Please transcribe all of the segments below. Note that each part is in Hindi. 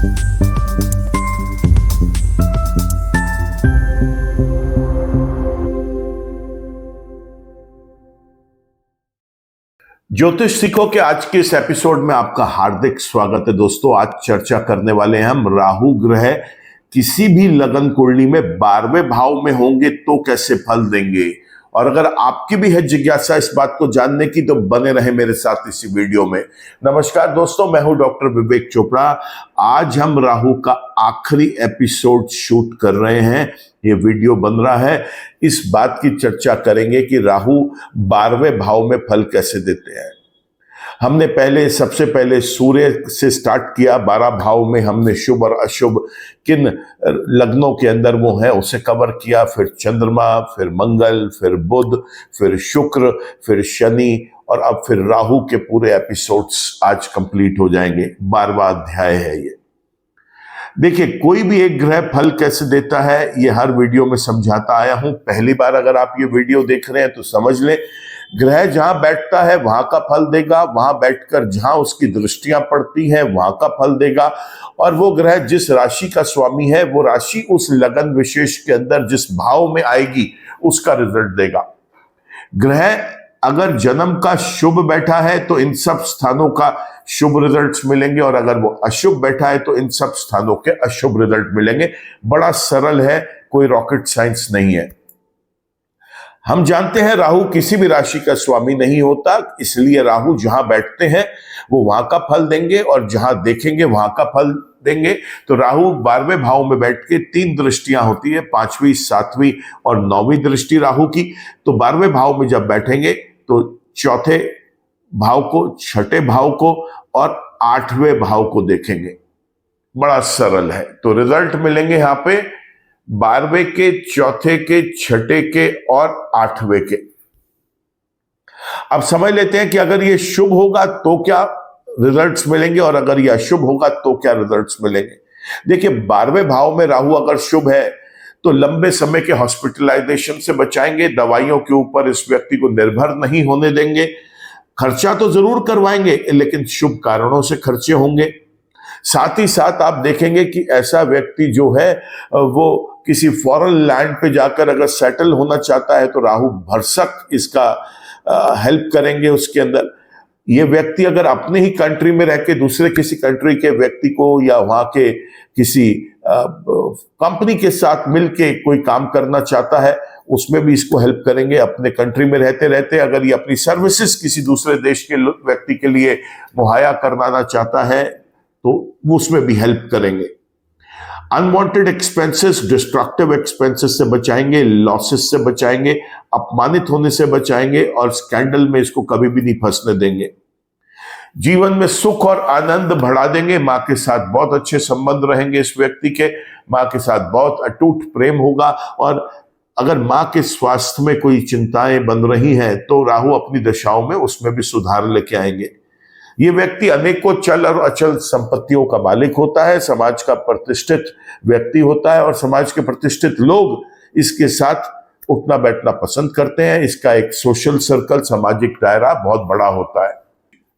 ज्योतिष सीखो के आज के इस एपिसोड में आपका हार्दिक स्वागत है दोस्तों। आज चर्चा करने वाले हैं हम राहु ग्रह किसी भी लगन कुंडली में 12वें भाव में होंगे तो कैसे फल देंगे। और अगर आपकी भी है जिज्ञासा इस बात को जानने की तो बने रहे मेरे साथ इसी वीडियो में। नमस्कार दोस्तों, मैं हूं डॉक्टर विवेक चोपड़ा। आज हम राहु का आखिरी एपिसोड शूट कर रहे हैं, ये वीडियो बन रहा है। इस बात की चर्चा करेंगे कि राहु 12वें भाव में फल कैसे देते हैं। हमने सबसे पहले सूर्य से स्टार्ट किया, 12 भाव में हमने शुभ और अशुभ किन लग्नों के अंदर वो है उसे कवर किया। फिर चंद्रमा, फिर मंगल, फिर बुध, फिर शुक्र, फिर शनि और अब फिर राहु के पूरे एपिसोड्स आज कंप्लीट हो जाएंगे। 12वां अध्याय है ये। देखिए, कोई भी एक ग्रह फल कैसे देता है ये हर वीडियो में समझाता आया हूं। पहली बार अगर आप ये वीडियो देख रहे हैं तो समझ लें, ग्रह जहां बैठता है वहां का फल देगा, वहां बैठकर जहां उसकी दृष्टियां पड़ती हैं वहां का फल देगा। और वो ग्रह जिस राशि का स्वामी है वो राशि उस लगन विशेष के अंदर जिस भाव में आएगी उसका रिजल्ट देगा। ग्रह अगर जन्म का शुभ बैठा है तो इन सब स्थानों का शुभ रिजल्ट्स मिलेंगे, और अगर वो अशुभ बैठा है तो इन सब स्थानों के अशुभ रिजल्ट मिलेंगे। बड़ा सरल है, कोई रॉकेट साइंस नहीं है। हम जानते हैं राहु किसी भी राशि का स्वामी नहीं होता, इसलिए राहु जहां बैठते हैं वो वहां का फल देंगे और जहां देखेंगे वहां का फल देंगे। तो राहु 12वें भाव में बैठ के 3 दृष्टियां होती है, 5वीं, 7वीं और 9वीं दृष्टि राहु की। तो 12वें भाव में जब बैठेंगे तो 4थे भाव को, 6ठे भाव को और 8वें भाव को देखेंगे। बड़ा सरल है। तो रिजल्ट मिलेंगे यहां पे 12वें के, 4थे के, 6ठे के और 8वें के। अब समझ लेते हैं कि अगर ये शुभ होगा तो क्या रिजल्ट्स मिलेंगे और अगर ये अशुभ होगा तो क्या रिजल्ट्स मिलेंगे। देखिए, 12वें भाव में राहु अगर शुभ है तो लंबे समय के हॉस्पिटलाइजेशन से बचाएंगे, दवाइयों के ऊपर इस व्यक्ति को निर्भर नहीं होने देंगे। खर्चा तो जरूर करवाएंगे लेकिन शुभ कारणों से खर्चे होंगे। साथ ही साथ आप देखेंगे कि ऐसा व्यक्ति जो है वो किसी फॉरेन लैंड पे जाकर अगर सेटल होना चाहता है तो राहु भरसक इसका हेल्प करेंगे उसके अंदर। ये व्यक्ति अगर अपने ही कंट्री में रह के दूसरे किसी कंट्री के व्यक्ति को या वहां के किसी कंपनी के साथ मिलके कोई काम करना चाहता है उसमें भी इसको हेल्प करेंगे। अपने कंट्री में रहते रहते अगर ये अपनी सर्विसेज किसी दूसरे देश के व्यक्ति के लिए मुहैया करवाना चाहता है तो वो उसमें भी हेल्प करेंगे। अनवांटेड एक्सपेंसेस, डिस्ट्रक्टिव एक्सपेंसेस से बचाएंगे, लॉसेस से बचाएंगे, अपमानित होने से बचाएंगे और स्कैंडल में इसको कभी भी नहीं फंसने देंगे। जीवन में सुख और आनंद बढ़ा देंगे। मां के साथ बहुत अच्छे संबंध रहेंगे इस व्यक्ति के, मां के साथ बहुत अटूट प्रेम होगा। और अगर मां के स्वास्थ्य में कोई चिंताएं बन रही हैं तो राहु अपनी दशाओं में उसमें भी सुधार लेके आएंगे। ये व्यक्ति अनेकों चल और अचल संपत्तियों का मालिक होता है, समाज का प्रतिष्ठित व्यक्ति होता है और समाज के प्रतिष्ठित लोग इसके साथ उठना बैठना पसंद करते हैं। इसका एक सोशल सर्कल, सामाजिक दायरा बहुत बड़ा होता है।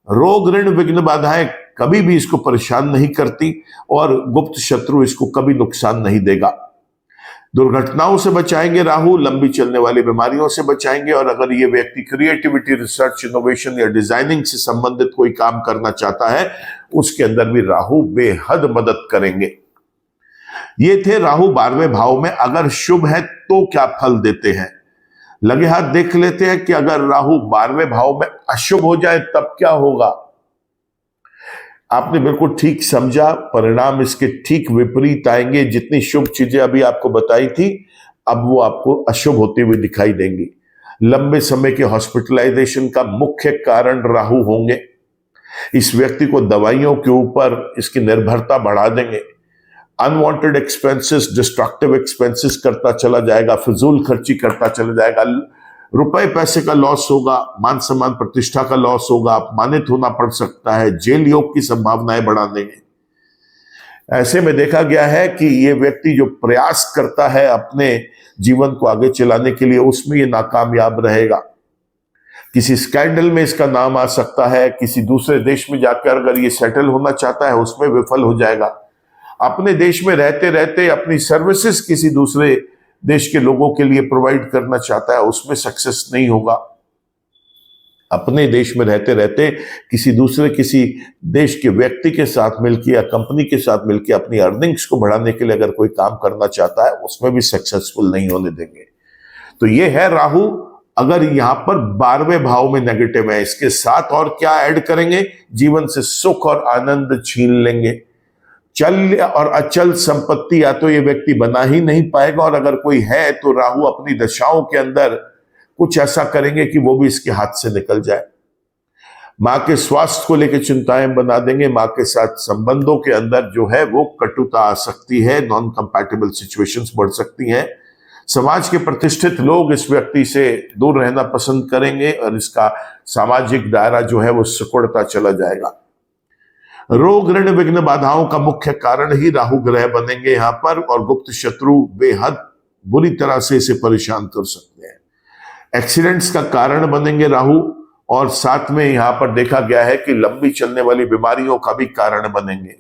रोग, ऋण, विघ्न, बाधाएं कभी भी इसको परेशान नहीं करती और गुप्त शत्रु इसको कभी नुकसान नहीं देगा। दुर्घटनाओं से बचाएंगे राहु, लंबी चलने वाली बीमारियों से बचाएंगे। और अगर ये व्यक्ति क्रिएटिविटी, रिसर्च, इनोवेशन या डिजाइनिंग से संबंधित कोई काम करना चाहता है उसके अंदर भी राहु बेहद मदद करेंगे। ये थे राहु 12वें भाव में अगर शुभ है तो क्या फल देते हैं। लगे हाथ देख लेते हैं कि अगर राहु 12वें भाव में अशुभ हो जाए तब क्या होगा। आपने बिल्कुल ठीक समझा, परिणाम इसके ठीक विपरीत आएंगे। जितनी शुभ चीजें अभी आपको बताई थी अब वो आपको अशुभ होते हुए दिखाई देंगी। लंबे समय के हॉस्पिटलाइजेशन का मुख्य कारण राहु होंगे। इस व्यक्ति को दवाइयों के ऊपर इसकी निर्भरता बढ़ा देंगे। अनवांटेड एक्सपेंसेस, डिस्ट्रक्टिव एक्सपेंसेस करता चला जाएगा, फिजूल खर्ची करता चला जाएगा, रुपए पैसे का लॉस होगा, मान सम्मान प्रतिष्ठा का लॉस होगा, अपमानित होना पड़ सकता है, जेल योग की संभावनाएं बढ़ा देंगे। ऐसे में देखा गया है कि ये व्यक्ति जो प्रयास करता है अपने जीवन को आगे चलाने के लिए उसमें ये नाकामयाब रहेगा। किसी स्कैंडल में इसका नाम आ सकता है, किसी दूसरे देश में जाकर अगर ये सेटल होना चाहता है उसमें विफल हो जाएगा। अपने देश में रहते रहते अपनी सर्विसेज किसी दूसरे देश के लोगों के लिए प्रोवाइड करना चाहता है, उसमें सक्सेस नहीं होगा। अपने देश में रहते रहते किसी देश के व्यक्ति के साथ मिलकर या कंपनी के साथ मिलकर अपनी अर्निंग्स को बढ़ाने के लिए अगर कोई काम करना चाहता है, उसमें भी सक्सेसफुल नहीं होने देंगे। तो ये है राहु, अगर यहां पर 12वें भाव में नेगेटिव है। इसके साथ और क्या ऐड करेंगे? जीवन से सुख और आनंद छीन लेंगे। चल और अचल संपत्ति या तो ये व्यक्ति बना ही नहीं पाएगा, और अगर कोई है तो राहु अपनी दशाओं के अंदर कुछ ऐसा करेंगे कि वो भी इसके हाथ से निकल जाए। मां के स्वास्थ्य को लेकर चिंताएं बना देंगे। मां के साथ संबंधों के अंदर जो है वो कटुता आ सकती है, नॉन कंपैटिबल सिचुएशंस बढ़ सकती हैं। समाज के प्रतिष्ठित लोग इस व्यक्ति से दूर रहना पसंद करेंगे और इसका सामाजिक दायरा जो है वो सिकुड़ता चला जाएगा। रोग ऋण विघ्न बाधाओं का मुख्य कारण ही राहु ग्रह बनेंगे यहां पर, और गुप्त शत्रु बेहद बुरी तरह से इसे परेशान कर सकते हैं। एक्सीडेंट्स का कारण बनेंगे राहु, और साथ में यहां पर देखा गया है कि लंबी चलने वाली बीमारियों का भी कारण बनेंगे।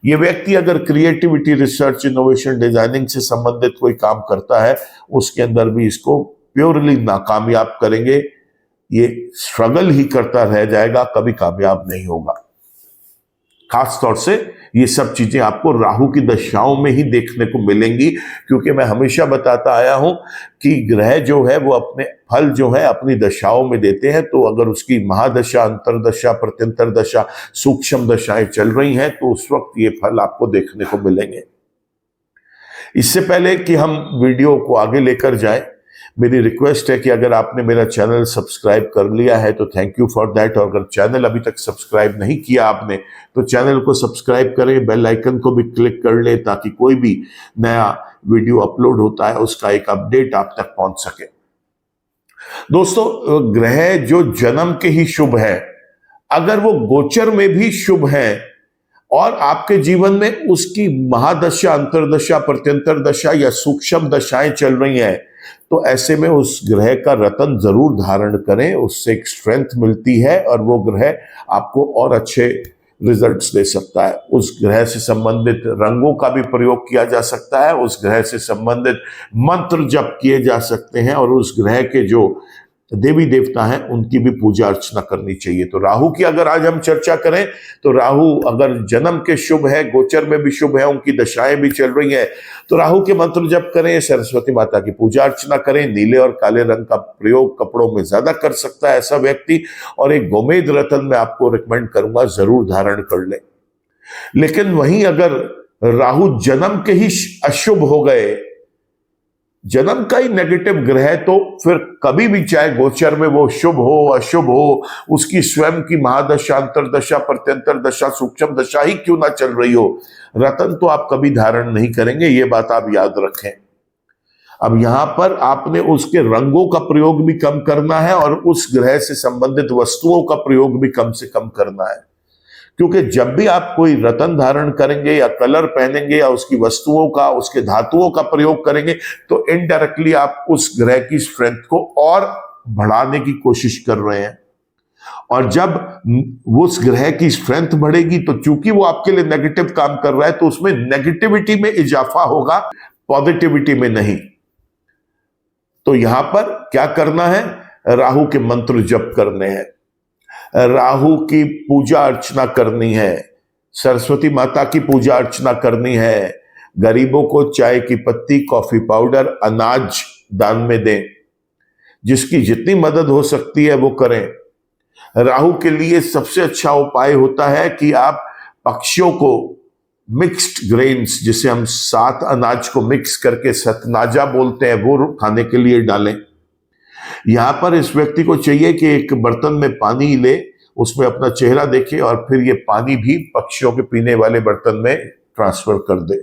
ये व्यक्ति अगर क्रिएटिविटी, रिसर्च, इनोवेशन, डिजाइनिंग से संबंधित कोई काम करता है, उसके अंदर भी इसको प्योरली नाकामयाब करेंगे। ये स्ट्रगल ही करता रह जाएगा, कभी कामयाब नहीं होगा। खास तौर से ये सब चीजें आपको राहु की दशाओं में ही देखने को मिलेंगी, क्योंकि मैं हमेशा बताता आया हूं कि ग्रह जो है वो अपने फल जो है अपनी दशाओं में देते हैं। तो अगर उसकी महादशा, अंतरदशा, प्रत्यंतर दशा, सूक्ष्म दशाएं चल रही हैं तो उस वक्त ये फल आपको देखने को मिलेंगे। इससे पहले कि हम वीडियो को आगे लेकर जाएं, मेरी रिक्वेस्ट है कि अगर आपने मेरा चैनल सब्सक्राइब कर लिया है तो थैंक यू फॉर दैट, और अगर चैनल अभी तक सब्सक्राइब नहीं किया आपने तो चैनल को सब्सक्राइब करें, बेल आइकन को भी क्लिक कर ले ताकि कोई भी नया वीडियो अपलोड होता है उसका एक अपडेट आप तक पहुंच सके। दोस्तों, ग्रह जो जन्म के ही शुभ है, अगर वो गोचर में भी शुभ है और आपके जीवन में उसकी महादशा, अंतरदशा, प्रत्यंतर दशा या सूक्ष्म दशाएं चल रही हैं, तो ऐसे में उस ग्रह का रतन जरूर धारण करें। उससे एक स्ट्रेंथ मिलती है और वो ग्रह आपको और अच्छे रिजल्ट्स दे सकता है। उस ग्रह से संबंधित रंगों का भी प्रयोग किया जा सकता है, उस ग्रह से संबंधित मंत्र जप किए जा सकते हैं, और उस ग्रह के जो देवी देवता हैं उनकी भी पूजा अर्चना करनी चाहिए। तो राहु की अगर आज हम चर्चा करें तो राहु अगर जन्म के शुभ है, गोचर में भी शुभ है, उनकी दशाएं भी चल रही हैं, तो राहु के मंत्र जप करें, सरस्वती माता की पूजा अर्चना करें। नीले और काले रंग का प्रयोग कपड़ों में ज्यादा कर सकता है ऐसा व्यक्ति, और एक गोमेद रतन मैं आपको रिकमेंड करूंगा, जरूर धारण कर ले। लेकिन वहीं अगर राहु जन्म के ही अशुभ हो गए, जन्म का ही नेगेटिव ग्रह, तो फिर कभी भी चाहे गोचर में वो शुभ हो अशुभ हो, उसकी स्वयं की महादशा, अंतरदशा, प्रत्यंतर दशा, सूक्ष्म दशा ही क्यों ना चल रही हो, रतन तो आप कभी धारण नहीं करेंगे, ये बात आप याद रखें। अब यहां पर आपने उसके रंगों का प्रयोग भी कम करना है और उस ग्रह से संबंधित वस्तुओं का प्रयोग भी कम से कम करना है, क्योंकि जब भी आप कोई रतन धारण करेंगे या कलर पहनेंगे या उसकी वस्तुओं का, उसके धातुओं का प्रयोग करेंगे, तो इनडायरेक्टली आप उस ग्रह की स्ट्रेंथ को और बढ़ाने की कोशिश कर रहे हैं। और जब उस ग्रह की स्ट्रेंथ बढ़ेगी तो चूंकि वो आपके लिए नेगेटिव काम कर रहा है, तो उसमें नेगेटिविटी में इजाफा होगा, पॉजिटिविटी में नहीं। तो यहां पर क्या करना है? राहु के मंत्र जप करने हैं, राहु की पूजा अर्चना करनी है, सरस्वती माता की पूजा अर्चना करनी है, गरीबों को चाय की पत्ती, कॉफी पाउडर, अनाज दान में दें, जिसकी जितनी मदद हो सकती है वो करें। राहु के लिए सबसे अच्छा उपाय होता है कि आप पक्षियों को मिक्स्ड ग्रेन्स, जिसे हम 7 अनाज को मिक्स करके सतनाजा बोलते हैं, वो खाने के लिए डालें। यहां पर इस व्यक्ति को चाहिए कि एक बर्तन में पानी ले, उसमें अपना चेहरा देखे और फिर ये पानी भी पक्षियों के पीने वाले बर्तन में ट्रांसफर कर दे।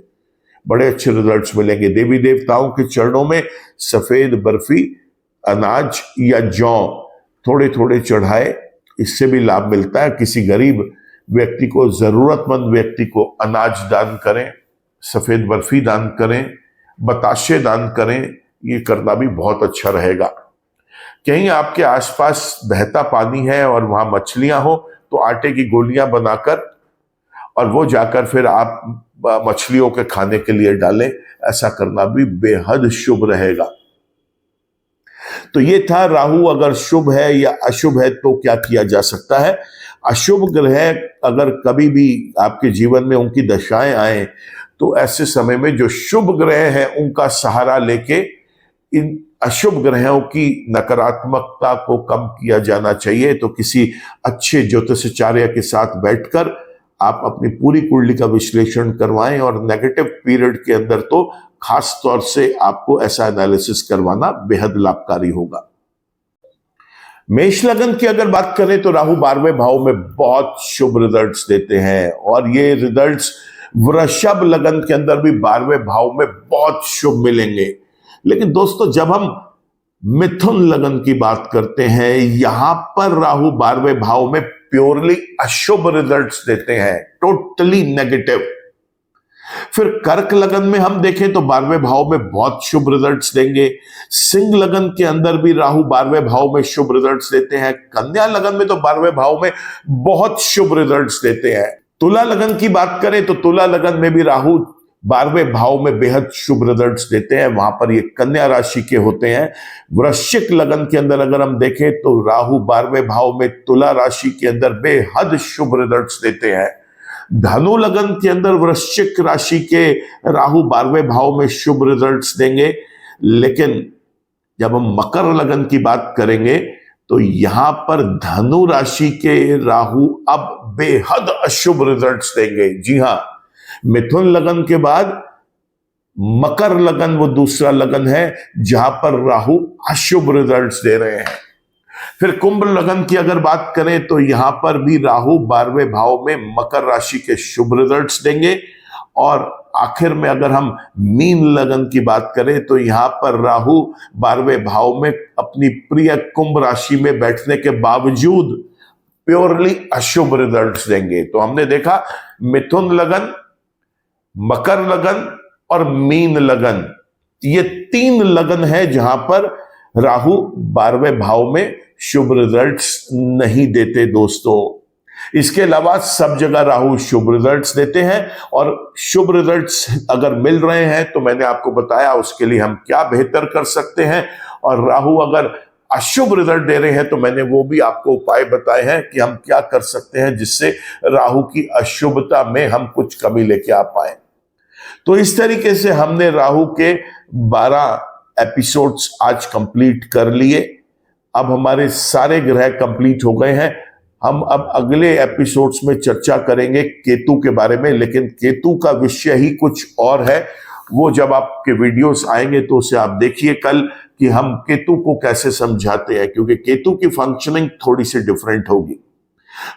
बड़े अच्छे रिजल्ट्स मिलेंगे। देवी देवताओं के चरणों में सफेद बर्फी, अनाज या जौ थोड़े थोड़े चढ़ाए, इससे भी लाभ मिलता है। किसी गरीब व्यक्ति को, जरूरतमंद व्यक्ति को अनाज दान करें, सफेद बर्फी दान करें, बताशे दान करें, ये करना भी बहुत अच्छा रहेगा। कहीं आपके आसपास बहता पानी है और वहां मछलियां हो, तो आटे की गोलियां बनाकर और वो जाकर फिर आप मछलियों के खाने के लिए डालें, ऐसा करना भी बेहद शुभ रहेगा। तो ये था राहु अगर शुभ है या अशुभ है तो क्या किया जा सकता है। अशुभ ग्रह अगर कभी भी आपके जीवन में उनकी दशाएं आए तो ऐसे समय में जो शुभ ग्रह हैं उनका सहारा लेके इन अशुभ ग्रहों की नकारात्मकता को कम किया जाना चाहिए। तो किसी अच्छे ज्योतिषाचार्य के साथ बैठकर आप अपनी पूरी कुंडली का विश्लेषण करवाएं और नेगेटिव पीरियड के अंदर तो खास तौर से आपको ऐसा एनालिसिस करवाना बेहद लाभकारी होगा। मेष लगन की अगर बात करें तो राहु 12वें भाव में बहुत शुभ रिजल्ट्स देते हैं और ये रिजल्ट्स वृषभ लगन के अंदर भी 12वें भाव में बहुत शुभ मिलेंगे। लेकिन दोस्तों जब हम मिथुन लगन की बात करते हैं, यहां पर राहु 12वें भाव में प्योरली अशुभ रिजल्ट्स देते हैं, टोटली नेगेटिव। फिर कर्क लगन में हम देखें तो 12वें भाव में बहुत शुभ रिजल्ट्स देंगे। सिंह लगन के अंदर भी राहु 12वें भाव में शुभ रिजल्ट्स देते हैं। कन्या लगन में तो 12वें भाव में बहुत शुभ रिजल्ट्स देते हैं। तुला लगन की बात करें तो तुला लगन में भी राहु 12वें भाव में बेहद शुभ रिजल्ट्स देते हैं, वहां पर ये कन्या राशि के होते हैं। वृश्चिक लगन के अंदर अगर हम देखें तो राहु 12वें भाव में तुला राशि के अंदर बेहद शुभ रिजल्ट्स देते हैं। धनु लगन के अंदर वृश्चिक राशि के राहु 12वें भाव में शुभ रिजल्ट्स देंगे। लेकिन जब हम मकर लगन की बात करेंगे तो यहां पर धनु राशि के राहु अब बेहद अशुभ रिजल्ट्स देंगे। जी हां, मिथुन लगन के बाद मकर लगन वो दूसरा लगन है जहां पर राहु अशुभ रिजल्ट्स दे रहे हैं। फिर कुंभ लगन की अगर बात करें तो यहां पर भी राहु 12वें भाव में मकर राशि के शुभ रिजल्ट्स देंगे। और आखिर में अगर हम मीन लगन की बात करें तो यहां पर राहु 12वें भाव में अपनी प्रिय कुंभ राशि में बैठने के बावजूद प्योरली अशुभ रिजल्ट्स देंगे। तो हमने देखा मिथुन लगन, मकर लगन और मीन लगन, ये 3 लगन है जहां पर राहु 12वें भाव में शुभ रिजल्ट्स नहीं देते दोस्तों। इसके अलावा सब जगह राहु शुभ रिजल्ट्स देते हैं और शुभ रिजल्ट्स अगर मिल रहे हैं तो मैंने आपको बताया उसके लिए हम क्या बेहतर कर सकते हैं। और राहु अगर अशुभ रिजल्ट दे रहे हैं तो मैंने वो भी आपको उपाय बताए हैं कि हम क्या कर सकते हैं जिससे राहु की अशुभता में हम कुछ कमी लेके आ पाए। तो इस तरीके से हमने राहु के 12 एपिसोड्स आज कंप्लीट कर लिए। अब हमारे सारे ग्रह कंप्लीट हो गए हैं। हम अब अगले एपिसोड्स में चर्चा करेंगे केतु के बारे में, लेकिन केतु का विषय ही कुछ और है। वो जब आपके वीडियोस आएंगे तो उसे आप देखिए कल कि हम केतु को कैसे समझाते हैं, क्योंकि केतु की फंक्शनिंग थोड़ी सी डिफरेंट होगी।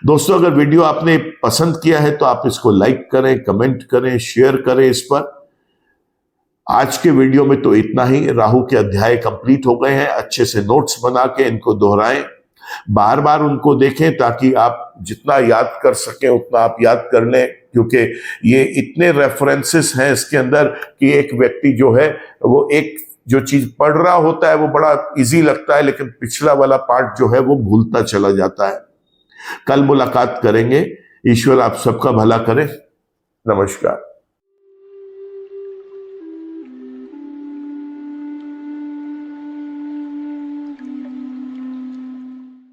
दोस्तों अगर वीडियो आपने पसंद किया है तो आप इसको लाइक करें, कमेंट करें, शेयर करें इस पर। आज के वीडियो में तो इतना ही। राहु के अध्याय कंप्लीट हो गए हैं। अच्छे से नोट्स बना के इनको दोहराएं, बार बार उनको देखें ताकि आप जितना याद कर सकें उतना आप याद कर लें, क्योंकि ये इतने रेफरेंसेस हैं इसके अंदर कि एक व्यक्ति जो है वो एक जो चीज पढ़ रहा होता है वो बड़ा इजी लगता है, लेकिन पिछला वाला पार्ट जो है वो भूलता चला जाता है। कल मुलाकात करेंगे। ईश्वर आप सबका भला करे। नमस्कार।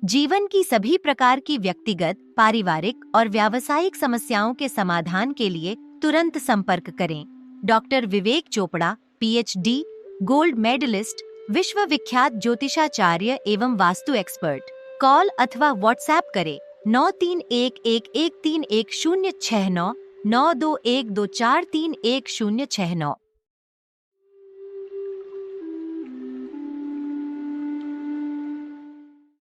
जीवन की सभी प्रकार की व्यक्तिगत, पारिवारिक और व्यावसायिक समस्याओं के समाधान के लिए तुरंत संपर्क करें। डॉक्टर विवेक चोपड़ा, PhD, गोल्ड मेडलिस्ट, विश्व विख्यात ज्योतिषाचार्य एवं वास्तु एक्सपर्ट। कॉल अथवा व्हाट्सएप करें 9311131069 9212431069।